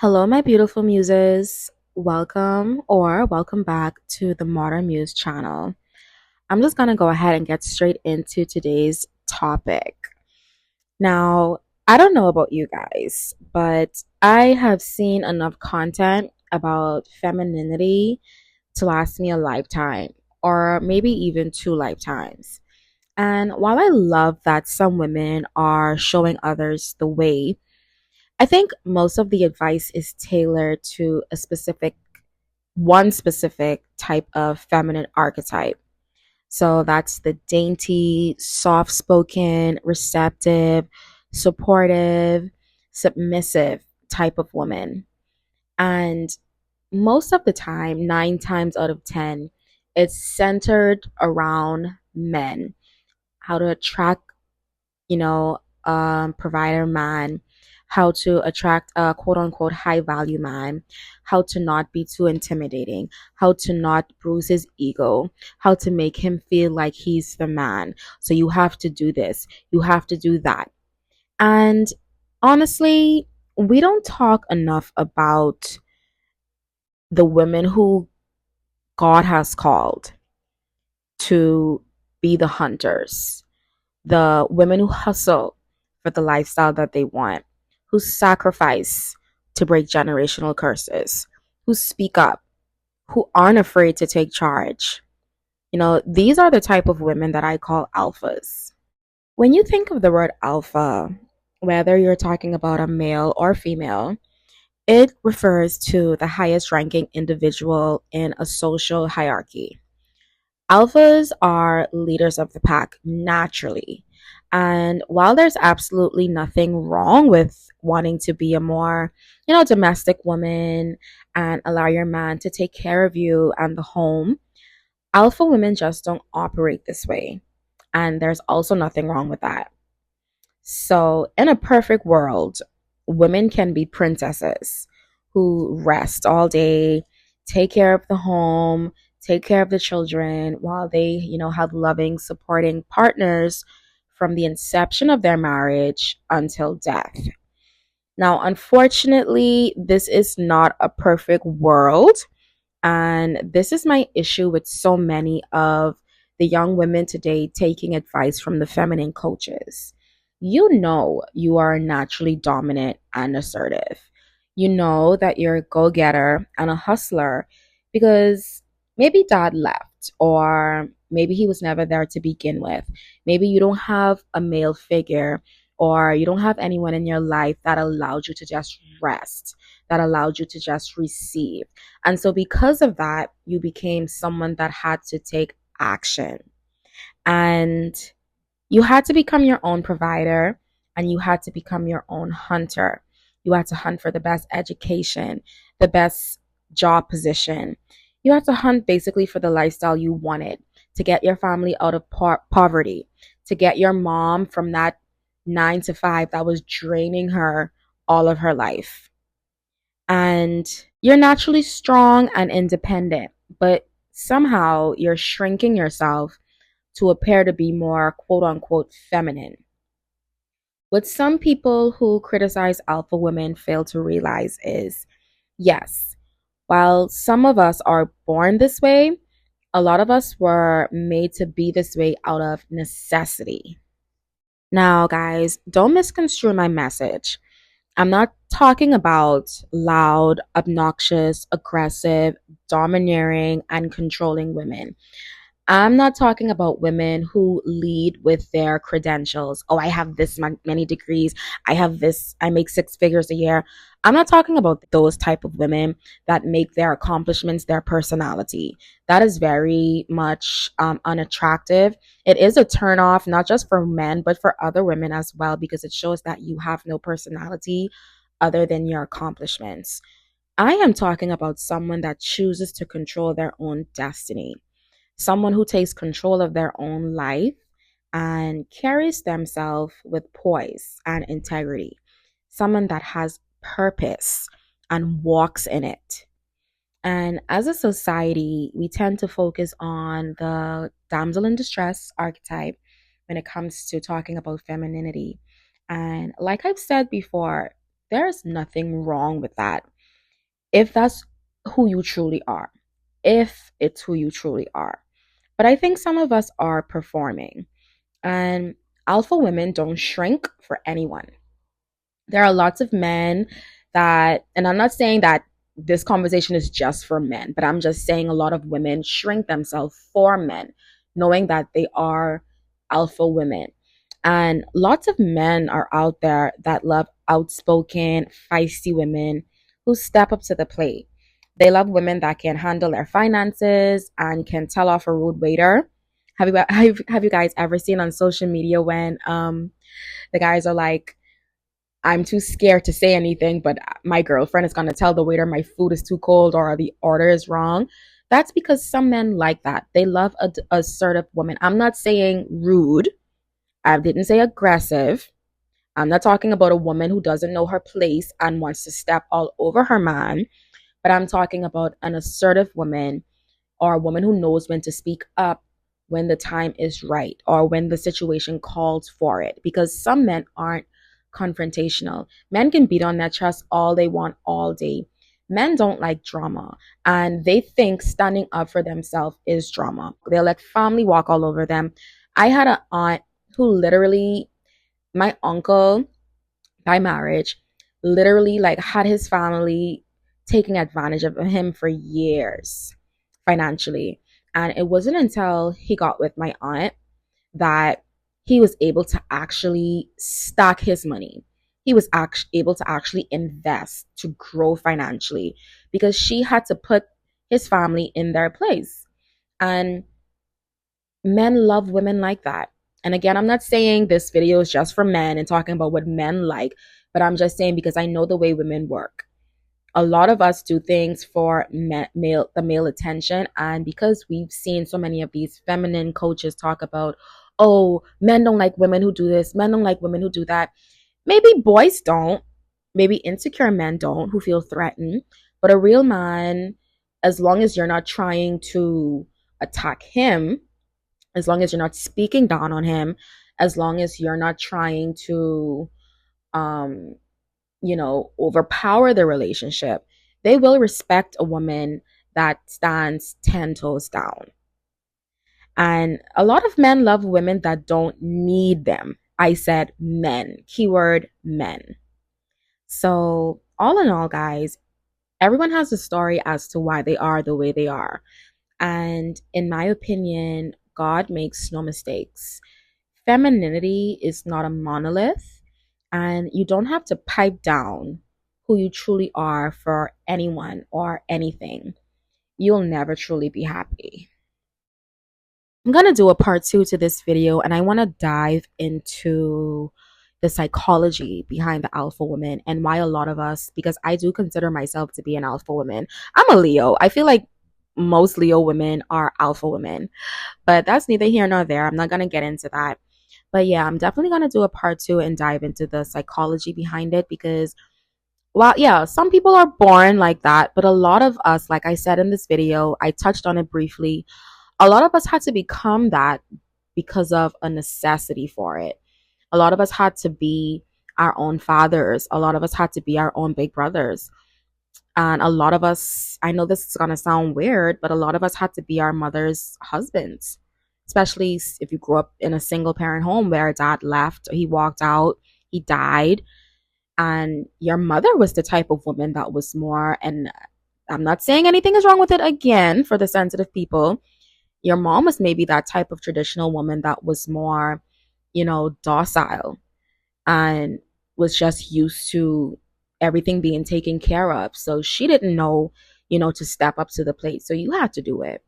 Hello, my beautiful muses. Welcome back to the Modern Muse channel. I'm just going to go ahead and get straight into today's topic. Now, I don't know about you guys, but I have seen enough content about femininity to last me a lifetime, or maybe even two lifetimes. And while I love that some women are showing others the way, I think most of the advice is tailored to one specific type of feminine archetype. So that's the dainty, soft spoken, receptive, supportive, submissive type of woman. And most of the time, nine times out of 10, it's centered around men, how to attract provider man, how to attract a quote unquote high value man, how to not be too intimidating, how to not bruise his ego, how to make him feel like he's the man. So you have to do this, you have to do that. And honestly, we don't talk enough about the women who God has called to be the hunters, the women who hustle for the lifestyle that they want, who sacrifice to break generational curses, who speak up, who aren't afraid to take charge. These are the type of women that I call alphas. When you think of the word alpha, whether you're talking about a male or female, it refers to the highest ranking individual in a social hierarchy. Alphas are leaders of the pack naturally. And while there's absolutely nothing wrong with wanting to be a more, domestic woman and allow your man to take care of you and the home, alpha women just don't operate this way. And there's also nothing wrong with that. So, in a perfect world, women can be princesses who rest all day, take care of the home, take care of the children while they, have loving, supporting partners from the inception of their marriage until death. Now, unfortunately, this is not a perfect world. And this is my issue with so many of the young women today taking advice from the feminine coaches. You know you are naturally dominant and assertive. You know that you're a go getter and a hustler because maybe dad left, or maybe he was never there to begin with. Maybe you don't have a male figure, or you don't have anyone in your life that allowed you to just rest, that allowed you to just receive. And so, because of that, you became someone that had to take action. And you had to become your own provider, and you had to become your own hunter. You had to hunt for the best education, the best job position. You had to hunt basically for the lifestyle you wanted, to get your family out of poverty, to get your mom from that 9 to 5 that was draining her all of her life. And you're naturally strong and independent, but somehow you're shrinking yourself to appear to be more quote unquote feminine. What some people who criticize alpha women fail to realize is yes, while some of us are born this way, a lot of us were made to be this way out of necessity. Now, guys, don't misconstrue my message. I'm not talking about loud, obnoxious, aggressive, domineering, and controlling women. I'm not talking about women who lead with their credentials. Oh, I have this many degrees. I have this. I make six figures a year. I'm not talking about those type of women that make their accomplishments their personality. That is very much unattractive. It is a turnoff, not just for men, but for other women as well, because it shows that you have no personality other than your accomplishments. I am talking about someone that chooses to control their own destiny, someone who takes control of their own life and carries themselves with poise and integrity, someone that has purpose and walks in it. And as a society, we tend to focus on the damsel in distress archetype when it comes to talking about femininity. And like I've said before, There's nothing wrong with that. If that's who you truly are, if it's who you truly are. But I think some of us are performing, and alpha women don't shrink for anyone. There are lots of men that, and I'm not saying that this conversation is just for men, but I'm just saying a lot of women shrink themselves for men, knowing that they are alpha women. And lots of men are out there that love outspoken, feisty women who step up to the plate. They love women that can handle their finances and can tell off a rude waiter. Have you guys ever seen on social media when the guys are like, I'm too scared to say anything, but my girlfriend is going to tell the waiter my food is too cold or the order is wrong. That's because some men like that. They love a assertive woman. I'm not saying rude. I didn't say aggressive. I'm not talking about a woman who doesn't know her place and wants to step all over her man, but I'm talking about an assertive woman or a woman who knows when to speak up when the time is right or when the situation calls for it. Because some men aren't confrontational. Men can beat on their chest all they want all day. Men don't like drama and they think standing up for themselves is drama. They'll let family walk all over them. I had an aunt who literally, my uncle by marriage, literally like had his family taking advantage of him for years financially. And it wasn't until he got with my aunt that he was able to actually stack his money. He was able to actually invest to grow financially because she had to put his family in their place. And men love women like that. And again, I'm not saying this video is just for men and talking about what men like, but I'm just saying because I know the way women work. A lot of us do things for the male attention, and because we've seen so many of these feminine coaches talk about, oh, men don't like women who do this, men don't like women who do that. Maybe boys don't, maybe insecure men don't who feel threatened, but a real man, as long as you're not trying to attack him, as long as you're not speaking down on him, as long as you're not trying to um overpower the relationship, they will respect a woman that stands 10 toes down. And a lot of men love women that don't need them. I said men, keyword men. So, all in all, guys, everyone has a story as to why they are the way they are. And in my opinion, God makes no mistakes. Femininity is not a monolith, and you don't have to pipe down who you truly are for anyone or anything. You'll never truly be happy. I'm going to do a part two to this video, and I want to dive into the psychology behind the alpha woman and why a lot of us, because I do consider myself to be an alpha woman. I'm a Leo. I feel like most Leo women are alpha women, but that's neither here nor there. I'm not going to get into that. But yeah, I'm definitely going to do a part two and dive into the psychology behind it because, well, yeah, some people are born like that, but a lot of us, like I said in this video, I touched on it briefly, a lot of us had to become that because of a necessity for it. A lot of us had to be our own fathers. A lot of us had to be our own big brothers. And a lot of us, I know this is going to sound weird, but a lot of us had to be our mother's husbands, especially if you grew up in a single parent home where dad left, he walked out, he died. And your mother was the type of woman that was more, and I'm not saying anything is wrong with it again for the sensitive people. Your mom was maybe that type of traditional woman that was more, docile and was just used to everything being taken care of. So she didn't know, to step up to the plate. So you had to do it.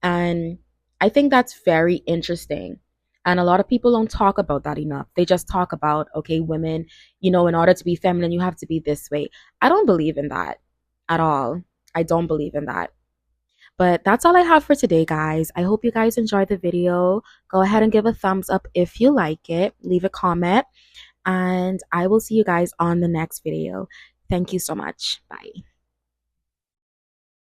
And I think that's very interesting. And a lot of people don't talk about that enough. They just talk about, okay, women, in order to be feminine, you have to be this way. I don't believe in that at all. I don't believe in that. But that's all I have for today, guys. I hope you guys enjoyed the video. Go ahead and give a thumbs up if you like it. Leave a comment. And I will see you guys on the next video. Thank you so much. Bye.